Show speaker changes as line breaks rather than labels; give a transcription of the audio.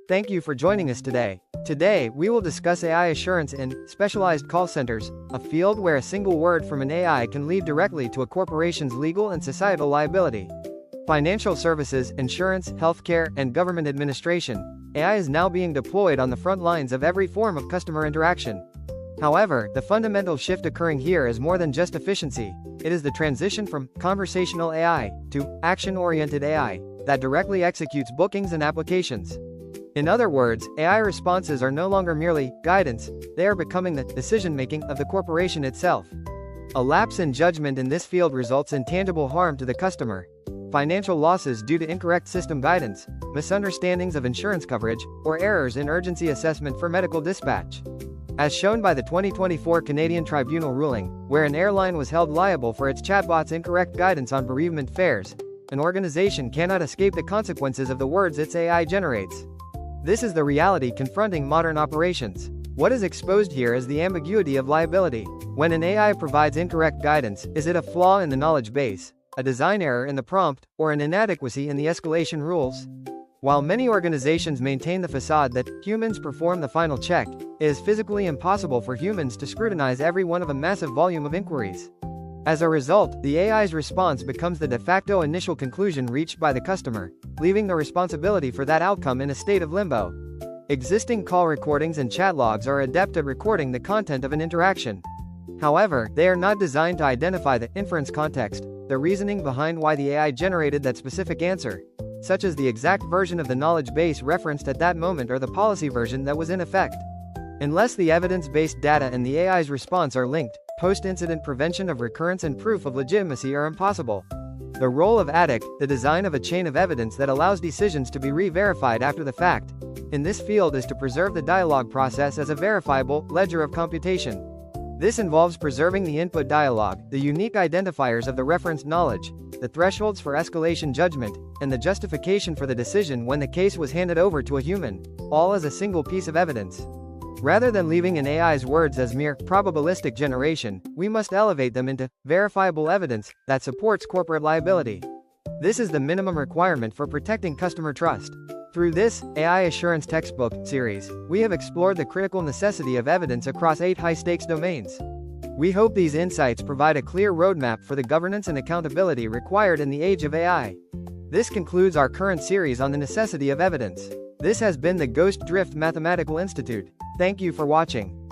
Thank you for joining us today. Today, we will discuss AI assurance in specialized call centers, a field where a single word from an AI can lead directly to a corporation's legal and societal liability. Financial services, insurance, healthcare, and government administration, AI is now being deployed on the front lines of every form of customer interaction. However, the fundamental shift occurring here is more than just efficiency. It is the transition from conversational AI to action-oriented AI that directly executes bookings and applications. In other words, AI responses are no longer merely guidance, they are becoming the decision-making of the corporation itself. A lapse in judgment in this field results in tangible harm to the customer. Financial losses due to incorrect system guidance, misunderstandings of insurance coverage, or errors in urgency assessment for medical dispatch. As shown by the 2024 Canadian Tribunal ruling, where an airline was held liable for its chatbot's incorrect guidance on bereavement fares, an organization cannot escape the consequences of the words its AI generates. This is the reality confronting modern operations. What is exposed here is the ambiguity of liability. When an AI provides incorrect guidance, is it a flaw in the knowledge base, a design error in the prompt, or an inadequacy in the escalation rules? While many organizations maintain the facade that humans perform the final check, it is physically impossible for humans to scrutinize every one of a massive volume of inquiries. As a result, the AI's response becomes the de facto initial conclusion reached by the customer, leaving the responsibility for that outcome in a state of limbo. Existing call recordings and chat logs are adept at recording the content of an interaction. However, they are not designed to identify the inference context, the reasoning behind why the AI generated that specific answer, such as the exact version of the knowledge base referenced at that moment or the policy version that was in effect. Unless the evidence-based data and the AI's response are linked, post-incident prevention of recurrence and proof of legitimacy are impossible. The role of ADIC, the design of a chain of evidence that allows decisions to be re-verified after the fact, in this field is to preserve the dialogue process as a verifiable ledger of computation. This involves preserving the input dialogue, the unique identifiers of the referenced knowledge, the thresholds for escalation judgment, and the justification for the decision when the case was handed over to a human, all as a single piece of evidence. Rather than leaving an AI's words as mere probabilistic generation, we must elevate them into verifiable evidence that supports corporate liability. This is the minimum requirement for protecting customer trust. Through this AI Assurance textbook series, we have explored the critical necessity of evidence across 8 high-stakes domains. We hope these insights provide a clear roadmap for the governance and accountability required in the age of AI. This concludes our current series on the necessity of evidence. This has been the Ghost Drift Mathematical Institute. Thank you for watching.